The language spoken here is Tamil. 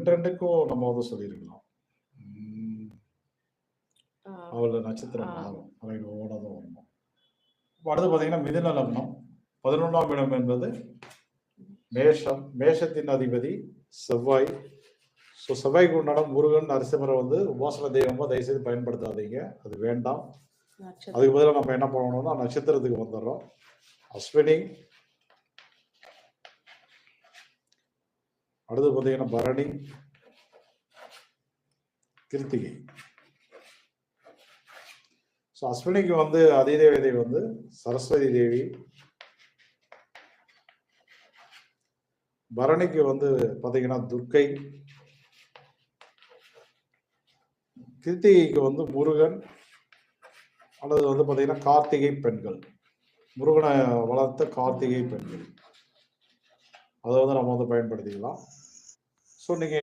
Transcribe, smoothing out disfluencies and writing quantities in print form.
2க்கும் நம்ம வந்து சொல்லியிருக்கலாம். அவளோட நட்சத்திரம் மாறும். ரைட், ஒவ்வொன்றா தான் வரணும். அடுத்து பார்த்தீங்கன்னா மிதுன லக்னம். 11ஆம் இடம் என்பது மேஷம். மேஷத்தின் அதிபதி செவ்வாய். ஸோ செவ்வாய்க்கு உண்டான முருகன், நரசிம்மரை வந்து உபாசன தெய்வமாக தயவுசெய்து பயன்படுத்தாதீங்க, அது வேண்டாம். அதுக்கு பதிலாக நம்ம என்ன பண்ணணும்னா நட்சத்திரத்துக்கு வந்துடுறோம். அஸ்வினி, அடுத்து பார்த்தீங்கன்னா பரணி, கிருத்திகை. ஸோ அஸ்வினிக்கு வந்து அதிதேவதை வந்து சரஸ்வதி தேவி. பரணிக்கு வந்து பார்த்தீங்கன்னா துர்க்கை. கிருத்திகைக்கு வந்து முருகன் அல்லது வந்து பார்த்தீங்கன்னா கார்த்திகை பெண்கள். முருகனை வளர்த்த கார்த்திகை பெண்கள், அதை வந்து நம்ம வந்து பயன்படுத்திக்கலாம். ஸோ நீங்கள்